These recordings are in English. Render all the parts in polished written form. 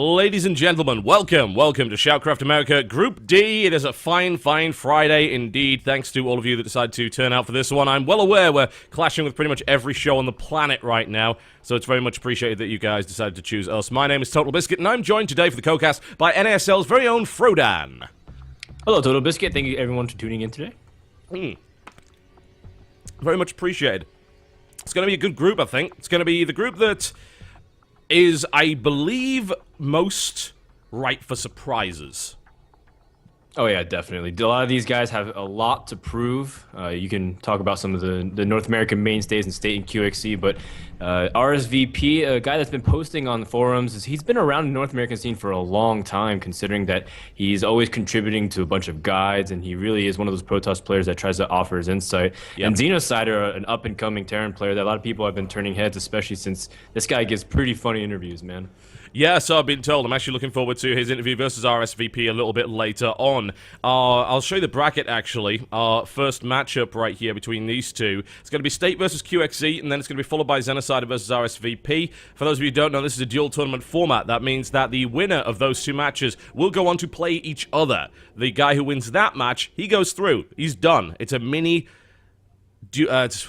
Ladies and gentlemen, welcome to SHOUTcraft America Group D. It is a fine Friday indeed. Thanks to all of you that decided to turn out for this one. I'm well aware we're clashing with pretty much every show on the planet right now, so it's very much appreciated that you guys decided to choose us. My name is Totalbiscuit, and I'm joined today for the co-cast by NASL's very own Frodan. Hello, Totalbiscuit. Thank you, everyone, for tuning in today. Very much appreciated. It's going to be a good group, I think. It's going to be the group that is, I believe, most ripe for surprises. Oh, yeah, definitely. A lot of these guys have a lot to prove. You can talk about some of the North American mainstays and state in QXC, but RSVP, a guy that's been posting on the forums, he's been around the North American scene for a long time, considering that he's always contributing to a bunch of guides, and he really is one of those Protoss players that tries to offer his insight. Yep. And Xenocider, an up-and-coming Terran player that a lot of people have been turning heads, especially since this guy gives pretty funny interviews, man. Yeah, so I've been told. I'm actually looking forward to his interview versus RSVP a little bit later on. I'll show you the bracket, actually. Our first matchup right here between these two. It's going to be State versus QXC, and then it's going to be followed by Xenocider versus RSVP. For those of you who don't know, this is a dual tournament format. That means that the winner of those two matches will go on to play each other. The guy who wins that match, he goes through. He's done. It's a mini...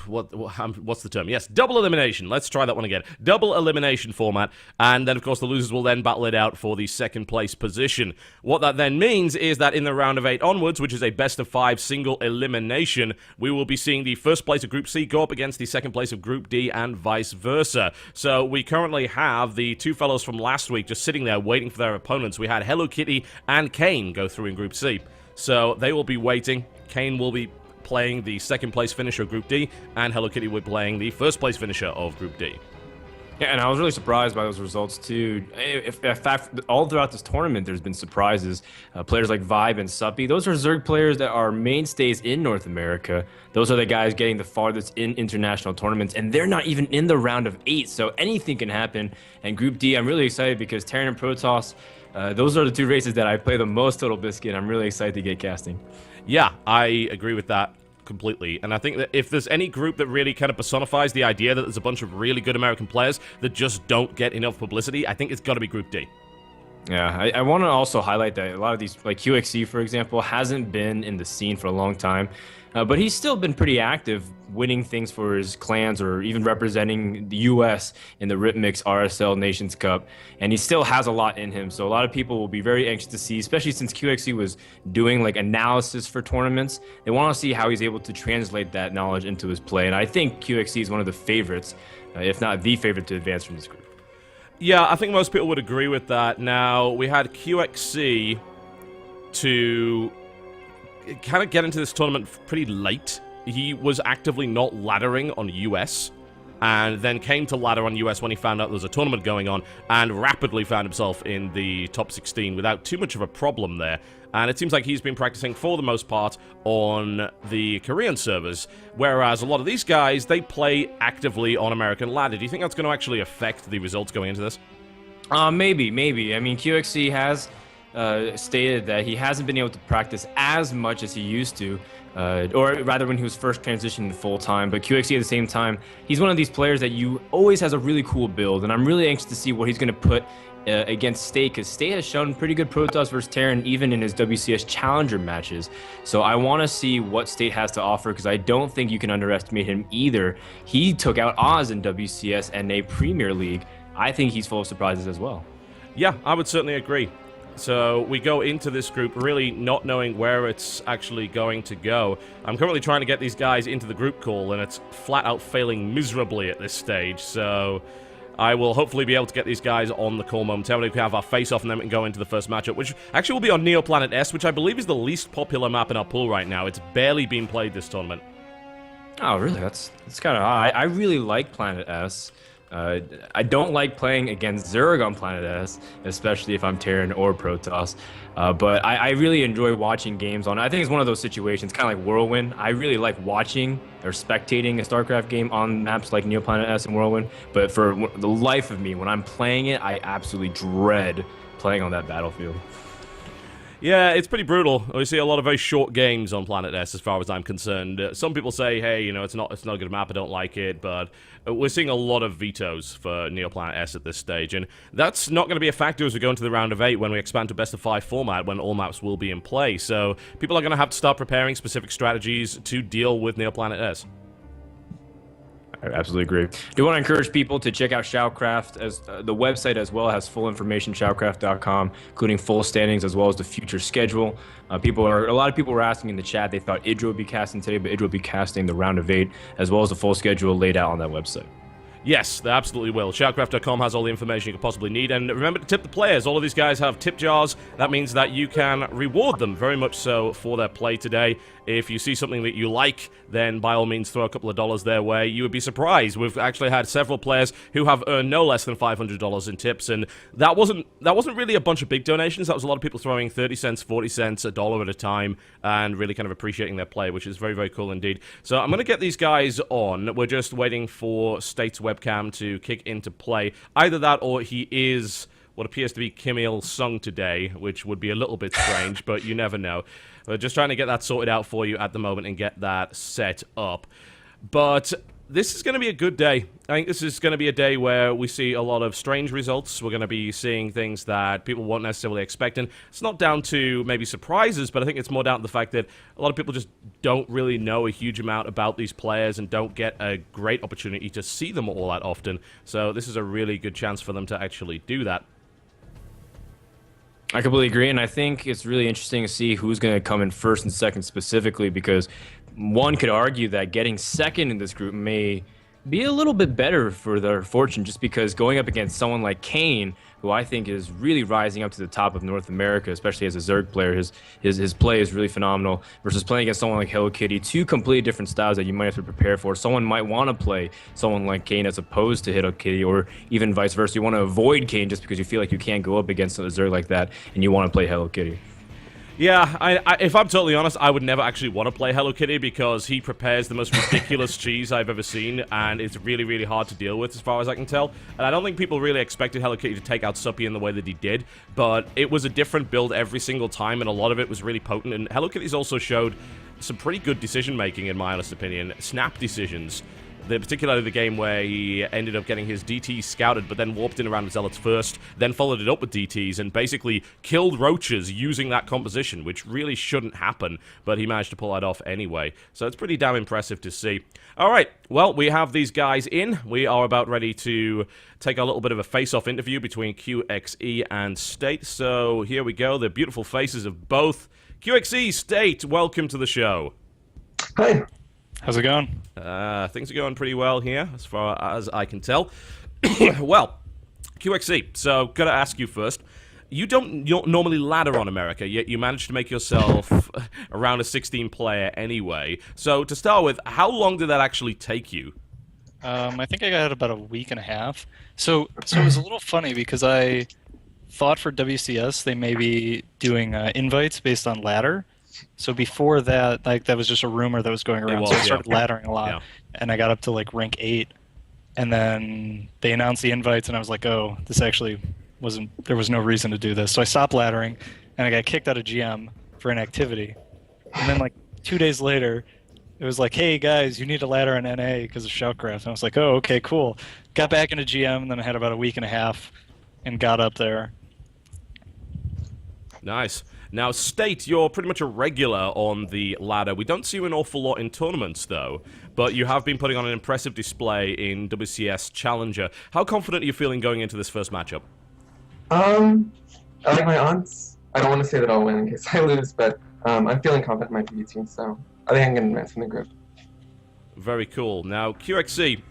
what's the term? Yes, double elimination. Let's try that one again. Double elimination format, and then, of course, the losers will then battle it out for the second place position. What that then means is that in the round of 8 onwards, which is a best-of-5 single elimination, we will be seeing the first place of Group C go up against the second place of Group D and vice versa. So we currently have the two fellows from last week just sitting there waiting for their opponents. We had Hello Kitty and Kane go through in Group C. So they will be waiting. Kane will be playing the second place finisher of Group D, and Hello Kitty will be playing the first place finisher of Group D. Yeah, and I was really surprised by those results too. In fact, all throughout this tournament, there's been surprises. Players like Vibe and Suppy, those are Zerg players that are mainstays in North America. Those are the guys getting the farthest in international tournaments, and they're not even in the round of 8, so anything can happen. And Group D, I'm really excited because Terran and Protoss, those are the two races that I play the most, Totalbiscuit. I'm really excited to get casting. Yeah, I agree with that completely. And I think that if there's any group that really kind of personifies the idea that there's a bunch of really good American players that just don't get enough publicity, I think it's got to be Group D. Yeah, I want to also highlight that a lot of these, like QXC, for example, hasn't been in the scene for a long time. But he's still been pretty active, winning things for his clans or even representing the U.S. in the Ripmix RSL Nations Cup. And he still has a lot in him. So a lot of people will be very anxious to see, especially since QXC was doing like analysis for tournaments. They want to see how he's able to translate that knowledge into his play. And I think QXC is one of the favorites, if not the favorite, to advance from this group. Yeah, I think most people would agree with that. Now, we had QXC to kind of get into this tournament pretty late. He was actively not laddering on US, and then came to ladder on US when he found out there was a tournament going on, and rapidly found himself in the top 16 without too much of a problem there. And it seems like he's been practicing, for the most part, on the Korean servers, whereas a lot of these guys, they play actively on American ladder. Do you think that's going to actually affect the results going into this? Maybe. I mean, QXC has stated that he hasn't been able to practice as much as he used to, or rather when he was first transitioning full-time. But QXC at the same time, he's one of these players that always has a really cool build, and I'm really anxious to see what he's going to put against State, because State has shown pretty good Protoss versus Terran even in his WCS Challenger matches. So I want to see what State has to offer, because I don't think you can underestimate him either. He took out Oz in WCS and a Premier League. I think he's full of surprises as well. Yeah, I would certainly agree. So we go into this group really not knowing where it's actually going to go. I'm currently trying to get these guys into the group call, and it's flat out failing miserably at this stage. So I will hopefully be able to get these guys on the call momentarily. We can have our face-off and then we can go into the first matchup, which actually will be on Neoplanet S, which I believe is the least popular map in our pool right now. It's barely been played this tournament. Oh, really? That's kind of odd. I really like Planet S. I don't like playing against Zerg on Planet S, especially if I'm Terran or Protoss. But I really enjoy watching games on. I think it's one of those situations, kind of like Whirlwind. I really like watching or spectating a StarCraft game on maps like Neoplanet S and Whirlwind. But for the life of me, when I'm playing it, I absolutely dread playing on that battlefield. Yeah, it's pretty brutal. We see a lot of very short games on Planet S, as far as I'm concerned. Some people say, "Hey, you know, it's not a good map. I don't like it," but we're seeing a lot of vetoes for Neoplanet S at this stage, and that's not going to be a factor as we go into the round of 8 when we expand to best of 5 format, when all maps will be in play. So people are going to have to start preparing specific strategies to deal with Neoplanet S. I absolutely agree. Do want to encourage people to check out SHOUTcraft, as the website as well has full information, shoutcraft.com, including full standings as well as the future schedule. A lot of people were asking in the chat, they thought Idra would be casting today, but Idra will be casting the round of 8 as well as the full schedule laid out on that website. Yes, they absolutely will. Shoutcraft.com has all the information you could possibly need. And remember to tip the players. All of these guys have tip jars. That means that you can reward them very much so for their play today. If you see something that you like, then by all means throw a couple of dollars their way. You would be surprised. We've actually had several players who have earned no less than $500 in tips, and that wasn't really a bunch of big donations. That was a lot of people throwing 30 cents, 40 cents, a dollar at a time, and really kind of appreciating their play, which is very, very cool indeed. So I'm going to get these guys on. We're just waiting for State's webcam to kick into play. Either that or he is what appears to be Kim Il-sung today, which would be a little bit strange, but you never know. We're just trying to get that sorted out for you at the moment and get that set up. But this is going to be a good day. I think this is going to be a day where we see a lot of strange results. We're going to be seeing things that people won't necessarily expect. And it's not down to maybe surprises, but I think it's more down to the fact that a lot of people just don't really know a huge amount about these players and don't get a great opportunity to see them all that often. So this is a really good chance for them to actually do that. I completely agree, and I think it's really interesting to see who's going to come in first and second specifically, because one could argue that getting second in this group may be a little bit better for their fortune, just because going up against someone like Kane, who I think is really rising up to the top of North America, especially as a Zerg player, his play is really phenomenal, versus playing against someone like Hello Kitty, two completely different styles that you might have to prepare for. Someone might want to play someone like Kane as opposed to Hello Kitty, or even vice versa. You want to avoid Kane just because you feel like you can't go up against a Zerg like that, and you want to play Hello Kitty. Yeah, if I'm totally honest, I would never actually want to play Hello Kitty because he prepares the most ridiculous cheese I've ever seen, and it's really, really hard to deal with as far as I can tell. And I don't think people really expected Hello Kitty to take out Suppy in the way that he did, but it was a different build every single time, and a lot of it was really potent. And Hello Kitty's also showed some pretty good decision-making, in my honest opinion. Snap decisions. Particularly the game where he ended up getting his DTs scouted, but then warped in around the Zealots first, then followed it up with DTs, and basically killed roaches using that composition, which really shouldn't happen, but he managed to pull that off anyway. So it's pretty damn impressive to see. Alright, well, we have these guys in. We are about ready to take a little bit of a face-off interview between QXE and State. So here we go, the beautiful faces of both. QXE, State, welcome to the show. Hi. How's it going? Things are going pretty well here, as far as I can tell. Well, QXE, so gotta ask you first. You don't normally ladder on America, yet you managed to make yourself around a 16 player anyway. So to start with, how long did that actually take you? I think I got about a week and a half. So it was a little funny because I thought for WCS they may be doing invites based on ladder. So before that, like, that was just a rumor that was going around. So I started laddering a lot, and I got up to like rank 8, and then they announced the invites, and I was like, oh, this actually wasn't. There was no reason to do this. So I stopped laddering, and I got kicked out of GM for inactivity. And then like 2 days later, it was like, hey guys, you need to ladder in NA because of Shoutcraft. And I was like, oh, okay, cool. Got back into GM, and then I had about a week and a half, and got up there. Nice. Now, State, you're pretty much a regular on the ladder. We don't see you an awful lot in tournaments, though, but you have been putting on an impressive display in WCS Challenger. How confident are you feeling going into this first matchup? I like my odds. I don't want to say that I'll win in case I lose, but I'm feeling confident in my PB team, so I think I can advance in the group. Very cool. Now, QXC,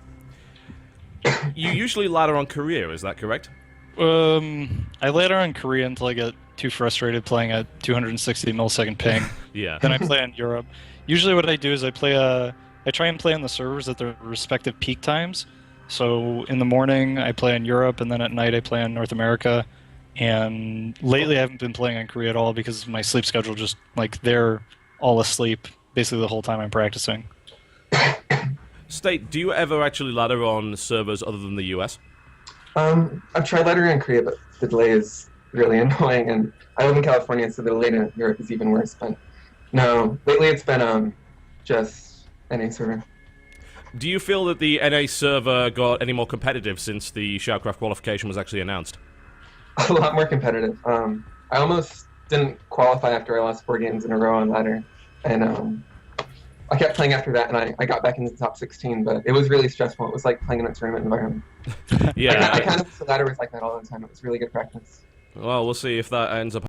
you usually ladder on career, is that correct? I ladder on Korea until I get too frustrated playing at 260 millisecond ping. Yeah. Then I play in Europe. Usually what I do is I try and play on the servers at their respective peak times. So in the morning I play in Europe, and then at night I play in North America. And lately I haven't been playing on Korea at all because my sleep schedule just, like, they're all asleep basically the whole time I'm practicing. State, do you ever actually ladder on servers other than the US? I've tried laddering in Korea, but the delay is really annoying. And I live in California, so the delay to Europe is even worse. But no, lately it's been just NA server. Do you feel that the NA server got any more competitive since the SHOUTcraft qualification was actually announced? A lot more competitive. I almost didn't qualify after I lost 4 games in a row on ladder, and I kept playing after that, and I got back into the top 16, but it was really stressful. It was like playing in a tournament environment. Yeah. I kind of wish the ladder was like that all the time. It was really good practice. Well, we'll see if that ends up